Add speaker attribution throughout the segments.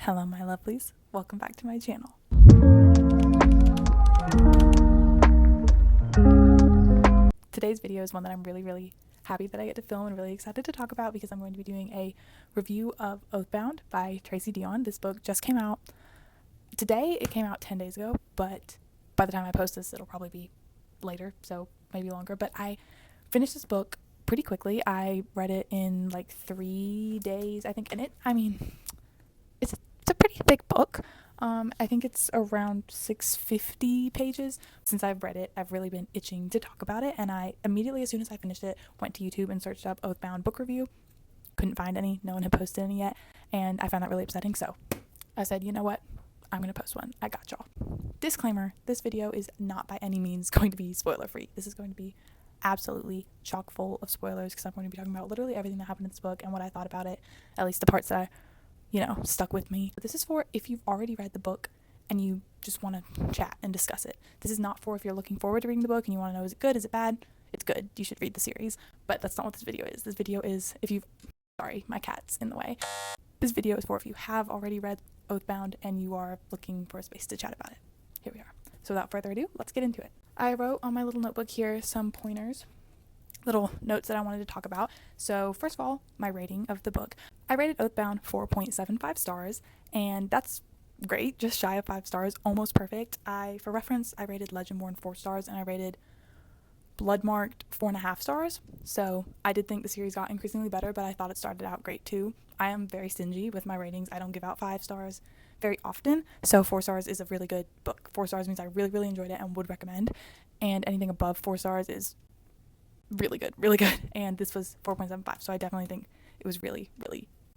Speaker 1: Hello my lovelies, welcome back to my channel. Today's video is one that I'm really happy that I get to film and really excited to talk about because I'm going to be doing a review of OATHBOUND by Tracy Deonn. This book just came out today. It came out 10 days ago, but by the time I post this it'll probably be later, so maybe longer. But I finished this book pretty quickly. I read it in like 3 days, I think, and it's a pretty thick book. I think it's around 650 pages. Since I've read it, I've really been itching to talk about it, and I immediately, as soon as I finished it, went to YouTube and searched up OATHBOUND book review. Couldn't find any. No one had posted any yet, and I found that really upsetting, so I said, you know what? I'm going to post one. I got y'all. Disclaimer, this video is not by any means going to be spoiler free. This is going to be absolutely chock full of spoilers because I'm going to be talking about literally everything that happened in this book and what I thought about it, at least the parts that stuck with me. This is for if you've already read the book and you just want to chat and discuss it. This is not for if you're looking forward to reading the book and you want to know, is it good, is it bad? It's good. You should read the series. But that's not what this video is. This video is sorry, my cat's in the way. This video is for if you have already read OATHBOUND and you are looking for a space to chat about it. Here we are. So without further ado, let's get into it. I wrote on my little notebook here some pointers, little notes that I wanted to talk about. So first of all, my rating of the book. I rated OATHBOUND 4.75 stars, and that's great, just shy of 5 stars, almost perfect. For reference, I rated Legendborn 4 stars, and I rated Bloodmarked 4.5 stars. So I did think the series got increasingly better, but I thought it started out great too. I am very stingy with my ratings. I don't give out 5 stars very often, so 4 stars is a really good book. 4 stars means I really enjoyed it and would recommend, and anything above 4 stars is really good, and this was 4.75, so I definitely think it was really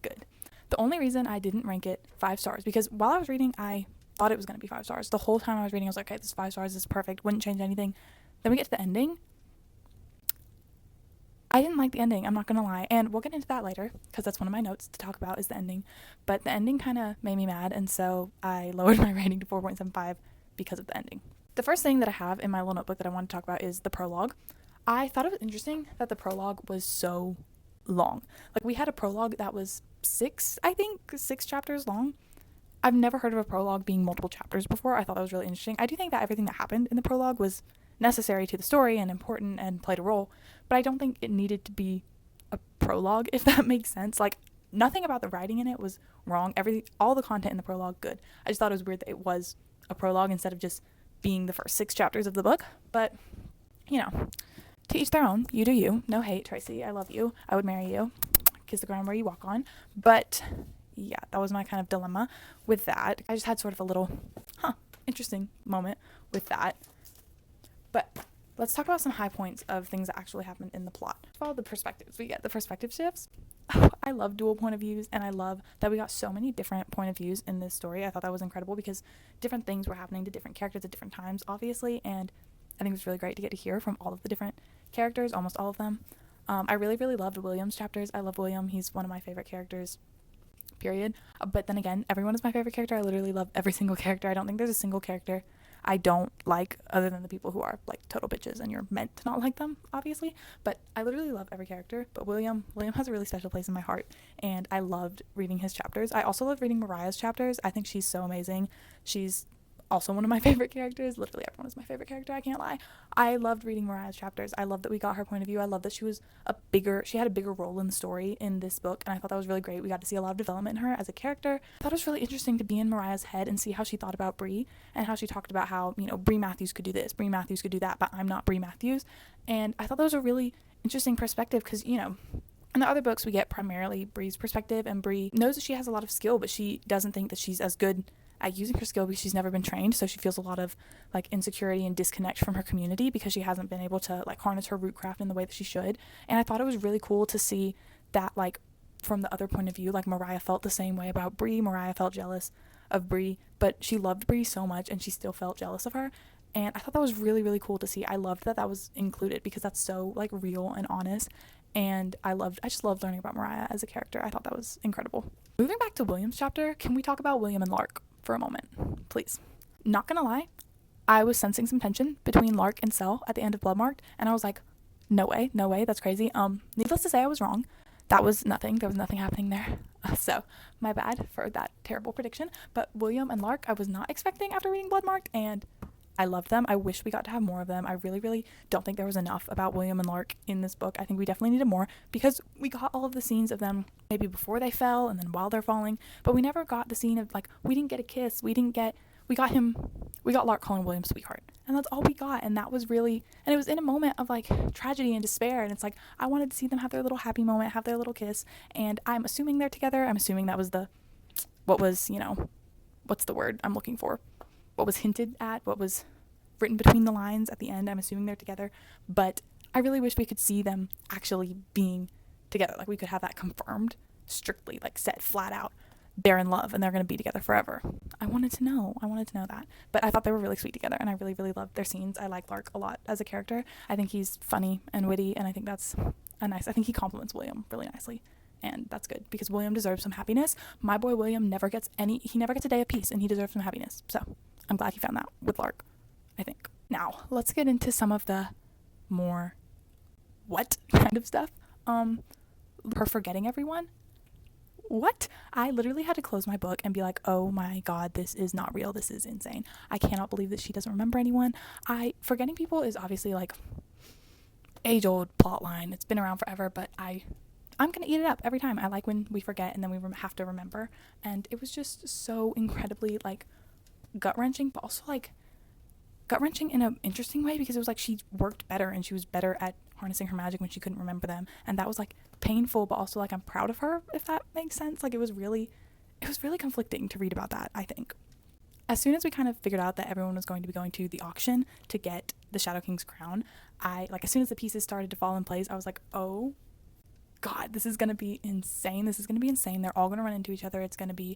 Speaker 1: good. The only reason I didn't rank it 5 stars, because while I was reading, I thought it was going to be 5 stars. The whole time I was reading, I was like, okay, this is 5 stars, this is perfect, wouldn't change anything. Then we get to the ending. I didn't like the ending, I'm not gonna lie, and we'll get into that later, because that's one of my notes to talk about is the ending, but the ending kind of made me mad, and so I lowered my rating to 4.75 because of the ending. The first thing that I have in my little notebook that I want to talk about is the prologue. I thought it was interesting that the prologue was so long. Like, we had a prologue that was 6 chapters long. I've never heard of a prologue being multiple chapters before. I thought that was really interesting. I do think that everything that happened in the prologue was necessary to the story and important and played a role, but I don't think it needed to be a prologue, if that makes sense. Like, nothing about the writing in it was wrong. All the content in the prologue, good. I just thought it was weird that it was a prologue instead of just being the first 6 chapters of the book, but, to each their own. You do you. No hate, Tracy. I love you. I would marry you. Kiss the ground where you walk on. But yeah, that was my kind of dilemma with that. I just had sort of a little, interesting moment with that. But let's talk about some high points of things that actually happened in the plot. Follow the perspectives. We get the perspective shifts. I love dual point of views, and I love that we got so many different point of views in this story. I thought that was incredible because different things were happening to different characters at different times, obviously, and I think it was really great to get to hear from all of the different characters, almost all of them. I really loved William's chapters. I love William. He's one of my favorite characters, period. But then again, everyone is my favorite character. I literally love every single character. I don't think there's a single character I don't like other than the people who are like total bitches and you're meant to not like them, obviously. But I literally love every character. But William has a really special place in my heart, and I loved reading his chapters. I also love reading Mariah's chapters. I think she's so amazing. She's also one of my favorite characters. Literally everyone is my favorite character, I can't lie. I loved reading Mariah's chapters. I love that we got her point of view. I love that she had a bigger role in the story in this book, and I thought that was really great. We got to see a lot of development in her as a character. I thought it was really interesting to be in Mariah's head and see how she thought about Bree, and how she talked about how, Bree Matthews could do this, Bree Matthews could do that, but I'm not Bree Matthews. And I thought that was a really interesting perspective because, in the other books we get primarily Bree's perspective, and Bree knows that she has a lot of skill, but she doesn't think that she's as good at using her skill because she's never been trained, so she feels a lot of like insecurity and disconnect from her community because she hasn't been able to like harness her root craft in the way that she should. And I thought it was really cool to see that, like, from the other point of view, like Mariah felt the same way about Bree. Mariah felt jealous of Bree, but she loved Bree so much and she still felt jealous of her, and I thought that was really cool to see. I loved that was included because that's so like real and honest, and I just loved learning about Mariah as a character. I thought that was incredible. Moving back to William's chapter, can we talk about William and Lark for a moment, please? Not gonna lie, I was sensing some tension between Lark and Sel at the end of Bloodmarked, and I was like, no way, that's crazy. Needless to say, I was wrong. That was nothing. There was nothing happening there. So, my bad for that terrible prediction. But William and Lark, I was not expecting after reading Bloodmarked, and I love them. I wish we got to have more of them. I really, really don't think there was enough about William and Lark in this book. I think we definitely needed more because we got all of the scenes of them maybe before they fell and then while they're falling, but we never got the scene of like, we didn't get a kiss. We got Lark calling William sweetheart, and that's all we got. And that was really, and it was in a moment of like tragedy and despair. And it's like, I wanted to see them have their little happy moment, have their little kiss. And I'm assuming they're together. I'm assuming that was what was, what's the word I'm looking for? What was hinted at, what was written between the lines at the end. I'm assuming they're together, but I really wish we could see them actually being together. Like we could have that confirmed, strictly, like set flat out. They're in love and they're going to be together forever. I wanted to know that. But I thought they were really sweet together, and I really, really loved their scenes. I like Lark a lot as a character. I think he's funny and witty, and I think that's I think he compliments William really nicely. And that's good because William deserves some happiness. My boy William never gets a day of peace, and he deserves some happiness. So I'm glad he found that with Lark, I think. Now, let's get into some of the more what kind of stuff. Her forgetting everyone. What? I literally had to close my book and be like, oh my god, this is not real. This is insane. I cannot believe that she doesn't remember anyone. Forgetting people is obviously like age-old plot line. It's been around forever, but I'm gonna eat it up every time. I like when we forget and then we have to remember. And it was just so incredibly like gut-wrenching, but also like gut-wrenching in an interesting way because it was like she worked better and she was better at harnessing her magic when she couldn't remember them, and that was like painful, but also like I'm proud of her, if that makes sense. Like it was really conflicting to read about that. I think as soon as we kind of figured out that everyone was going to be going to the auction to get the Shadow King's crown, as soon as the pieces started to fall in place, I was like, oh god, this is gonna be insane. They're all gonna run into each other. It's gonna be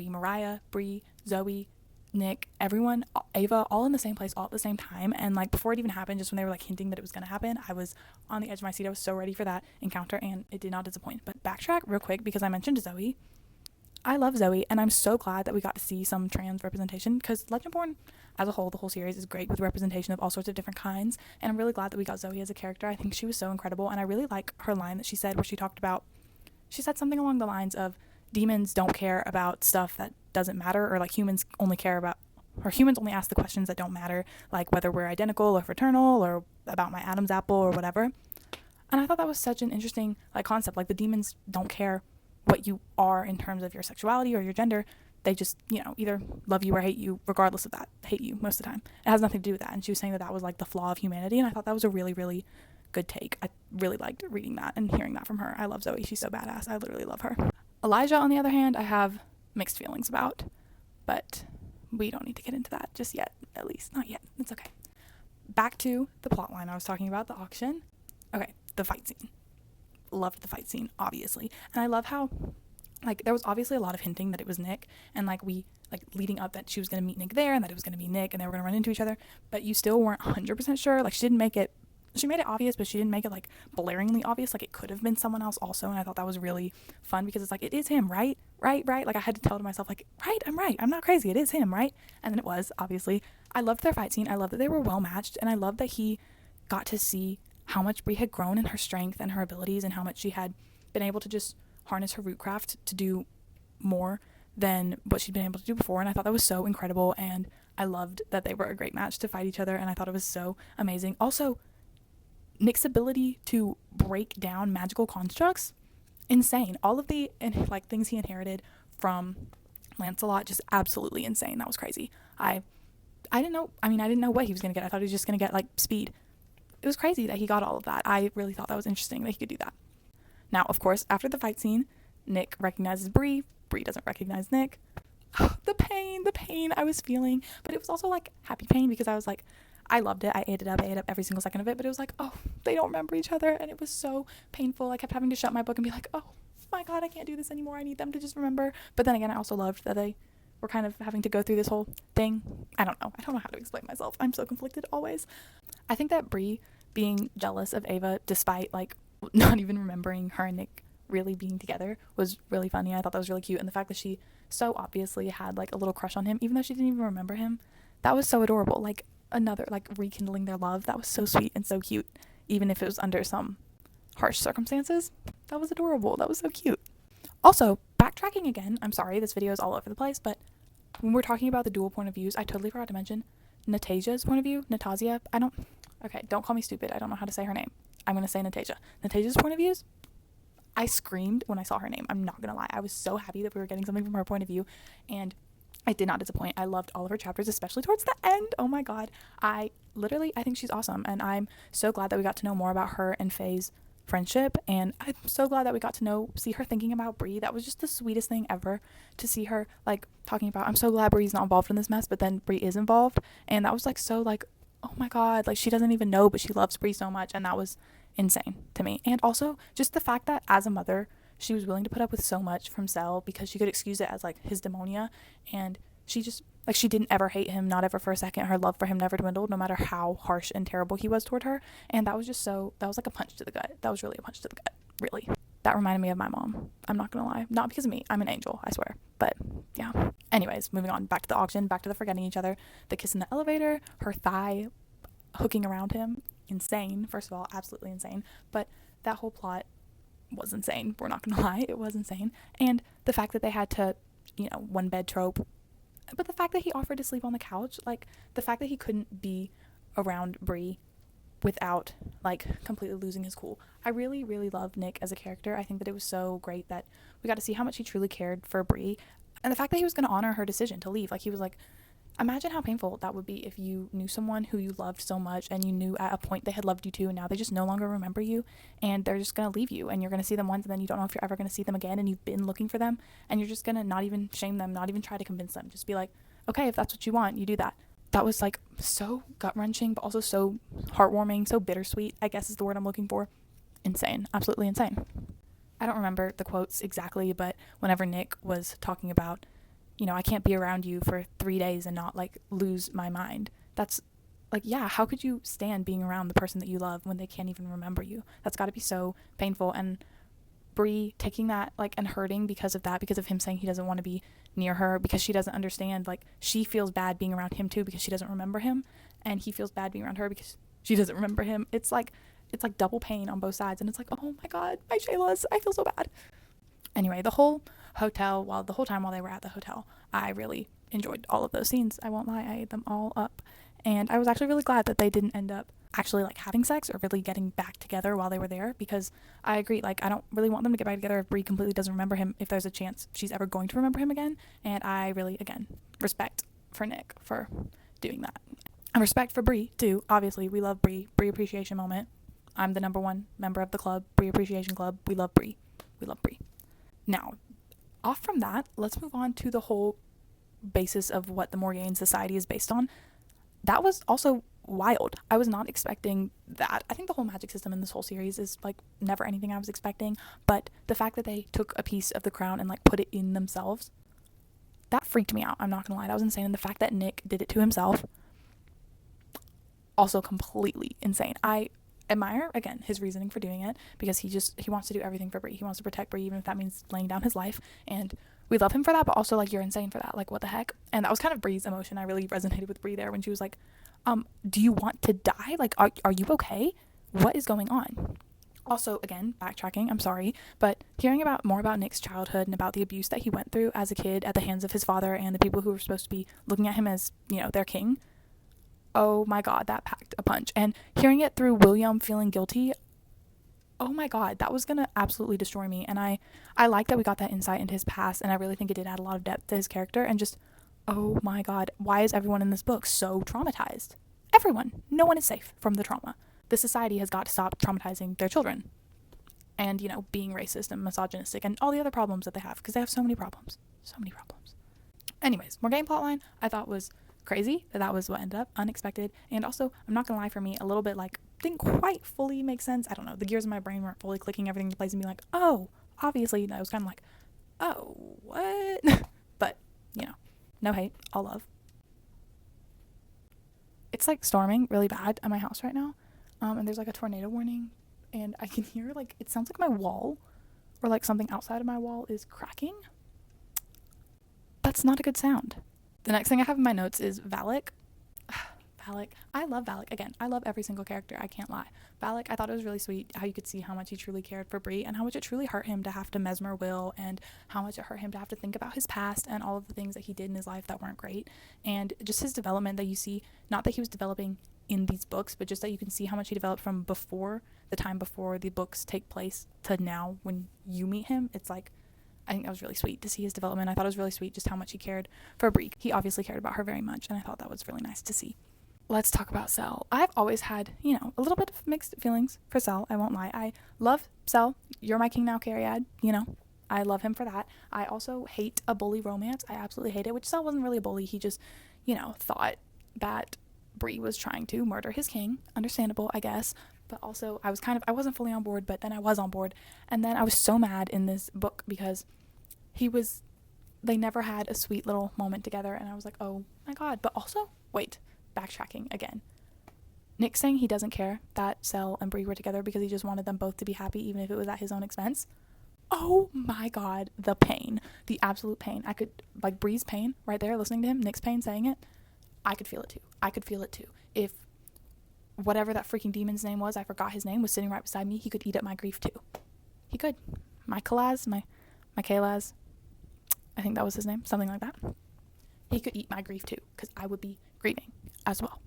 Speaker 1: Mariah, Bree, Zoe, Nick, everyone, Ava, all in the same place, all at the same time. And like before it even happened, just when they were like hinting that it was going to happen, I was on the edge of my seat. I was so ready for that encounter, and it did not disappoint. But backtrack real quick because I mentioned Zoe. I love Zoe, and I'm so glad that we got to see some trans representation because Legendborn as a whole, the whole series is great with representation of all sorts of different kinds, and I'm really glad that we got Zoe as a character. I think she was so incredible, and I really like her line that she said where she said something along the lines of demons don't care about stuff that doesn't matter, or like humans only ask the questions that don't matter, like whether we're identical or fraternal or about my Adam's apple or whatever. And I thought that was such an interesting like concept. Like the demons don't care what you are in terms of your sexuality or your gender. They just, either love you or hate you, regardless of that. Hate you most of the time. It has nothing to do with that. And she was saying that was like the flaw of humanity, and I thought that was a really, really good take. I really liked reading that and hearing that from her. I love Zoe. She's so badass. I literally love her. Elijah, on the other hand, I have mixed feelings about, but we don't need to get into that just yet, at least. Not yet. It's okay. Back to the plot line I was talking about, the auction. Okay, the fight scene. Loved the fight scene, obviously. And I love how, there was obviously a lot of hinting that it was Nick, and leading up that she was going to meet Nick there, and that it was going to be Nick, and they were going to run into each other, but you still weren't 100% sure. She made it obvious, but she didn't make it blaringly obvious. It could have been someone else also, and I thought that was really fun because it's it is him, right? Right. I had to tell to myself right, I'm right. I'm not crazy. It is him, right? And then it was, obviously. I loved their fight scene. I loved that they were well matched, and I loved that he got to see how much Bree had grown in her strength and her abilities, and how much she had been able to just harness her rootcraft to do more than what she'd been able to do before. And I thought that was so incredible, and I loved that they were a great match to fight each other, and I thought it was so amazing. Also, Nick's ability to break down magical constructs, insane. All of the things he inherited from Lancelot, just absolutely insane. That was crazy. I didn't know what he was gonna get. I thought he was just gonna get speed. It was crazy that he got all of that. I really thought that was interesting that he could do that. Now, of course, after the fight scene, Nick recognizes Bree. Bree doesn't recognize Nick. The pain I was feeling, but it was also happy pain because I was I loved it. I ate it up every single second of it, but it was oh, they don't remember each other, and it was so painful. I kept having to shut my book and be oh my god, I can't do this anymore. I need them to just remember. But then again, I also loved that they were kind of having to go through this whole thing. I don't know how to explain myself. I'm so conflicted always. I think that Bree being jealous of Ava, despite not even remembering her and Nick really being together, was really funny. I thought that was really cute, and the fact that she so obviously had a little crush on him, even though she didn't even remember him, that was so adorable. Another rekindling their love. That was so sweet and so cute, even if it was under some harsh circumstances. That was adorable. That was so cute. Also, backtracking again, I'm sorry, this video is all over the place, but when we're talking about the dual point of views, I totally forgot to mention Natasia's point of view. Okay, don't call me stupid. I don't know how to say her name. I'm going to say Natasia. Natasia's point of views, I screamed when I saw her name. I'm not going to lie. I was so happy that we were getting something from her point of view, and it did not disappoint. I loved all of her chapters, especially towards the end. Oh my god. I think she's awesome, and I'm so glad that we got to know more about her and Faye's friendship, and I'm so glad that we got to see her thinking about Bree. That was just the sweetest thing ever, to see her like talking about, I'm so glad Bree's not involved in this mess, but then Bree is involved, and that was like so like, oh my god, like she doesn't even know, but she loves Bree so much, and that was insane to me. And also just the fact that as a mother she was willing to put up with so much from Cell because she could excuse it as like his demonia, and she just like, she didn't ever hate him, not ever for a second. Her love for him never dwindled, no matter how harsh and terrible he was toward her. And that was like a punch to the gut. That was really a punch to the gut, really. That reminded me of my mom. I'm not gonna lie. Not because of me. I'm an angel, I swear. But yeah. Anyways, moving on. Back to the auction, back to the forgetting each other, the kiss in the elevator, her thigh hooking around him. Insane, first of all, absolutely insane. But that whole plot was insane. We're not gonna lie. It was insane. And the fact that they had to, one bed trope. But the fact that he offered to sleep on the couch, like the fact that he couldn't be around Bree without like completely losing his cool. I really, really loved Nick as a character. I think that it was so great that we got to see how much he truly cared for Bree, and the fact that he was going to honor her decision to leave. Like he was like, imagine how painful that would be if you knew someone who you loved so much, and you knew at a point they had loved you too, and now they just no longer remember you, and they're just going to leave you, and you're going to see them once, and then you don't know if you're ever going to see them again, and you've been looking for them, and you're just going to not even shame them, not even try to convince them, just be like, okay, if that's what you want, you do that. That was like so gut-wrenching, but also so heartwarming, so bittersweet, I guess is the word I'm looking for. Insane. Absolutely insane. I don't remember the quotes exactly, but whenever Nick was talking about, I can't be around you for 3 days and not like lose my mind. That's like, yeah, how could you stand being around the person that you love when they can't even remember you? That's got to be so painful. And Bree taking that like and hurting because of that, because of him saying he doesn't want to be near her because she doesn't understand, like she feels bad being around him too because she doesn't remember him, and he feels bad being around her because she doesn't remember him. It's like double pain on both sides, and it's like, oh my god, my Shaylas, I feel so bad. Anyway, the whole time while they were at the hotel, I really enjoyed all of those scenes. I won't lie, I ate them all up, and I was actually really glad that they didn't end up actually like having sex or really getting back together while they were there, because I agree, like I don't really want them to get back together if Bree completely doesn't remember him, if there's a chance she's ever going to remember him again. And I really, again, respect for Nick for doing that, and respect for Bree too. Obviously we love Bree appreciation moment. I'm the number one member of the club, Bree appreciation club. We love Bree. Now, off from that, let's move on to the whole basis of what the Morgaine society is based on. That was also wild. I was not expecting that. I think the whole magic system in this whole series is like never anything I was expecting, but the fact that they took a piece of the crown and like put it in themselves, that freaked me out. I'm not gonna lie, that was insane. And the fact that Nick did it to himself, also completely insane. I admire, again, his reasoning for doing it, because he wants to do everything for Bree. He wants to protect Bree, even if that means laying down his life, and we love him for that, but also like, you're insane for that, like what the heck. And that was kind of Bree's emotion. I really resonated with Bree there when she was like, do you want to die? Like, are you okay? What is going on? Also, again, backtracking, I'm sorry, but hearing more about Nick's childhood and about the abuse that he went through as a kid at the hands of his father and the people who were supposed to be looking at him as, their king. Oh my god, that packed a punch. And hearing it through William feeling guilty, oh my god, that was gonna absolutely destroy me. And I like that we got that insight into his past, and I really think it did add a lot of depth to his character. And just, oh my god, why is everyone in this book so traumatized? Everyone. No one is safe from the trauma. The society has got to stop traumatizing their children. And, being racist and misogynistic and all the other problems that they have, because they have so many problems. So many problems. Anyways, Morgaine plotline I thought was crazy. That was what ended up unexpected. And also, I'm not gonna lie, for me, a little bit like didn't quite fully make sense. I don't know, the gears in my brain weren't fully clicking everything into place and being like, oh, obviously. I was kind of like, oh, what? But no hate, all love. It's like storming really bad at my house right now, and there's like a tornado warning, and I can hear like, it sounds like my wall or like something outside of my wall is cracking. That's not a good sound. The next thing I have in my notes is Valak. Valak. I love Valak. Again, I love every single character. I can't lie. Valak, I thought it was really sweet how you could see how much he truly cared for Bree and how much it truly hurt him to have to mesmer Will and how much it hurt him to have to think about his past and all of the things that he did in his life that weren't great. And just his development that you see, not that he was developing in these books, but just that you can see how much he developed from before the time before the books take place to now when you meet him. It's like, I think that was really sweet to see his development. I thought it was really sweet just how much he cared for Bree. He obviously cared about her very much, and I thought that was really nice to see. Let's talk about Cell. I've always had, a little bit of mixed feelings for Cell. I won't lie. I love Cell. You're my king now, Cariad. I love him for that. I also hate a bully romance. I absolutely hate it, which Cell wasn't really a bully. He just, thought that Bree was trying to murder his king. Understandable, I guess. But also, I wasn't fully on board, but then I was on board. And then I was so mad in this book because they never had a sweet little moment together. And I was like, oh my God. But also, wait, backtracking again. Nick saying he doesn't care that Cell and Bree were together because he just wanted them both to be happy, even if it was at his own expense. Oh my God, the pain, the absolute pain. I could, like Bree's pain right there, listening to him, Nick's pain saying it. I could feel it too. If whatever that freaking demon's name was, I forgot his name, was sitting right beside me, he could eat up my grief too. He could. My Kalaz, I think that was his name, something like that. He could eat my grief too, because I would be grieving as well.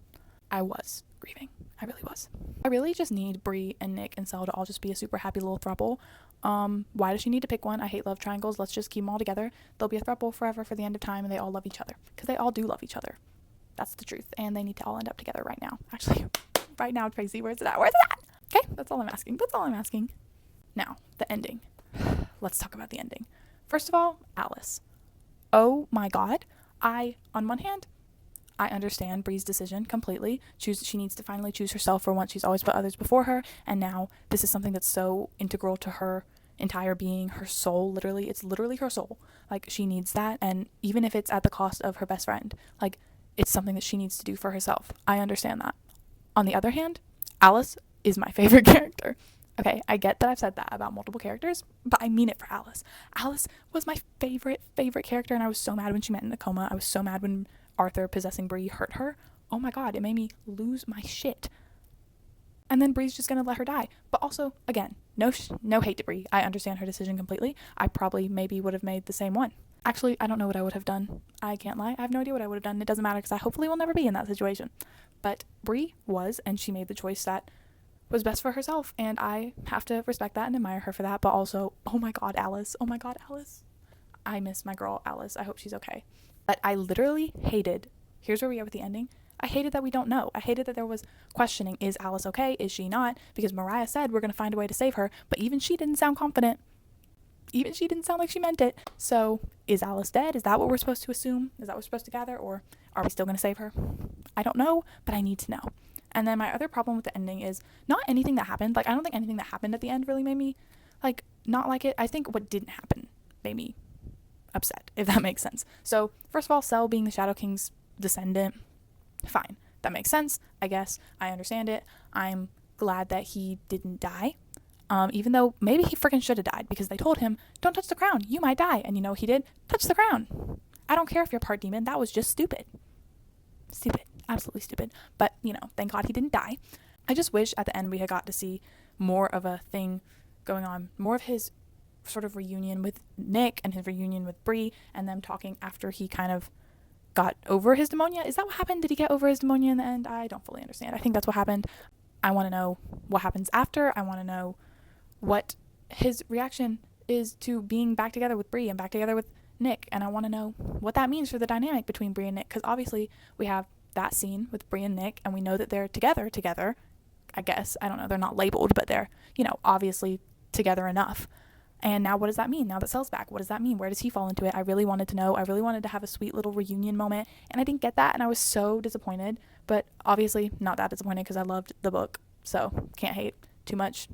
Speaker 1: I was grieving. I really was. I really just need Bree and Nick and Cell to all just be a super happy little throuple. Why does she need to pick one? I hate love triangles. Let's just keep them all together. They'll be a throuple forever for the end of time, and they all love each other. Because they all do love each other. That's the truth. And they need to all end up together right now. Actually, right now, Tracy, where's it at? Okay, that's all I'm asking. Now, the ending. Let's talk about the ending. First of all, Alice. Oh my God. On one hand, I understand Bree's decision completely. She needs to finally choose herself for once. She's always put others before her. And now this is something that's so integral to her entire being, her soul, literally. It's literally her soul. Like, she needs that. And even if it's at the cost of her best friend, like, it's something that she needs to do for herself. I understand that. On the other hand, Alice is my favorite character. Okay, I get that I've said that about multiple characters, but I mean it for Alice. Alice was my favorite character, and I was so mad when she went in a coma. I was so mad when Arthur possessing Bree hurt her. Oh my God, it made me lose my shit. And then Bree's just gonna let her die. But also, again, no hate to Bree. I understand her decision completely. I probably maybe would have made the same one. Actually, I don't know what I would have done. I can't lie. I have no idea what I would have done. It doesn't matter because I hopefully will never be in that situation. But Bree was, and she made the choice that was best for herself, and I have to respect that and admire her for that. But also, oh my God, Alice. I miss my girl, Alice. I hope she's okay. But I literally hated, here's where we are with the ending. I hated that we don't know. I hated that there was questioning, is Alice okay? Is she not? Because Mariah said we're going to find a way to save her, but even she didn't sound confident. Even she didn't sound like she meant it. So, is Alice dead? Is that what we're supposed to assume? Is that what we're supposed to gather? Or are we still going to save her? I don't know, but I need to know. And then my other problem with the ending is not anything that happened. Like, I don't think anything that happened at the end really made me, not like it. I think what didn't happen made me upset, if that makes sense. So, first of all, Cell being the Shadow King's descendant, fine. That makes sense, I guess. I understand it. I'm glad that he didn't die. Even though maybe he freaking should have died because they told him, don't touch the crown, you might die. And you know what he did? Touch the crown. I don't care if you're part demon. That was just stupid. Stupid. Absolutely stupid. But, thank God he didn't die. I just wish at the end we had got to see more of a thing going on. More of his sort of reunion with Nick and his reunion with Bree and them talking after he kind of got over his demonia. Is that what happened? Did he get over his demonia in the end? I don't fully understand. I think that's what happened. I want to know what happens after. I want to know what his reaction is to being back together with Bree and back together with Nick. And I want to know what that means for the dynamic between Bree and Nick. Because obviously we have that scene with Bree and Nick and we know that they're together. I guess. I don't know. They're not labeled, but they're, obviously together enough. And now what does that mean? Now that Cell's back, what does that mean? Where does he fall into it? I really wanted to know. I really wanted to have a sweet little reunion moment. And I didn't get that. And I was so disappointed. But obviously not that disappointed because I loved the book. So can't hate too much.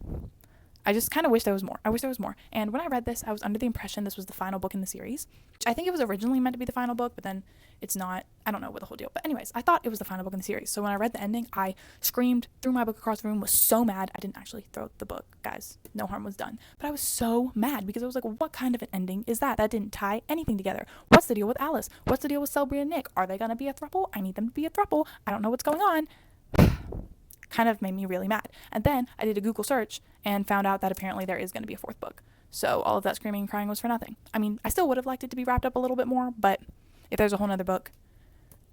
Speaker 1: I just kind of wish there was more. I wish there was more. And when I read this, I was under the impression this was the final book in the series. I think it was originally meant to be the final book, but then it's not. I don't know what the whole deal. But anyways, I thought it was the final book in the series. So when I read the ending, I screamed, threw my book across the room, was so mad. I didn't actually throw the book, guys. No harm was done. But I was so mad because I was like, what kind of an ending is that? That didn't tie anything together. What's the deal with Alice? What's the deal with Selby and Nick? Are they going to be a throuple? I need them to be a throuple. I don't know what's going on. Kind of made me really mad. And then I did a Google search and found out that apparently there is going to be a fourth book. So all of that screaming and crying was for nothing. I mean, I still would have liked it to be wrapped up a little bit more, but if there's a whole nother book,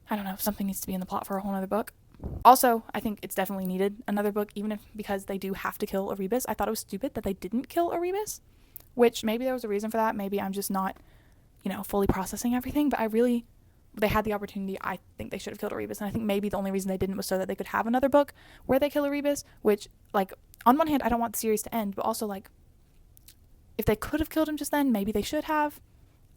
Speaker 1: I don't know, something needs to be in the plot for a whole nother book. Also, I think it's definitely needed another book, even if because they do have to kill Erebus. I thought it was stupid that they didn't kill Erebus, which maybe there was a reason for that. Maybe I'm just not, fully processing everything, but they had the opportunity. I think they should have killed Erebus, and I think maybe the only reason they didn't was so that they could have another book where they kill Erebus, which, on one hand, I don't want the series to end, but also, if they could have killed him just then, maybe they should have.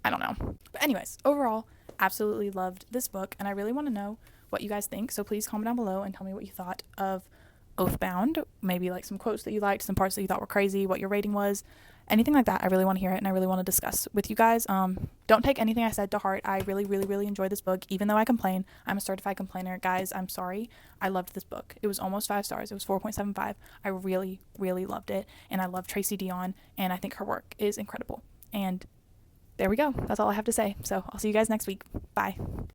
Speaker 1: I don't know. But anyways, overall, absolutely loved this book, and I really want to know what you guys think, so please comment down below and tell me what you thought of Oathbound, maybe some quotes that you liked, some parts that you thought were crazy, what your rating was, anything like that. I really want to hear it, and I really want to discuss with you guys. Don't take anything I said to heart. I really, really, really enjoyed this book, even though I complain. I'm a certified complainer. Guys, I'm sorry. I loved this book. It was almost 5 stars. It was 4.75. I really, really loved it, and I love Tracy Deonn, and I think her work is incredible. And there we go. That's all I have to say. So I'll see you guys next week. Bye.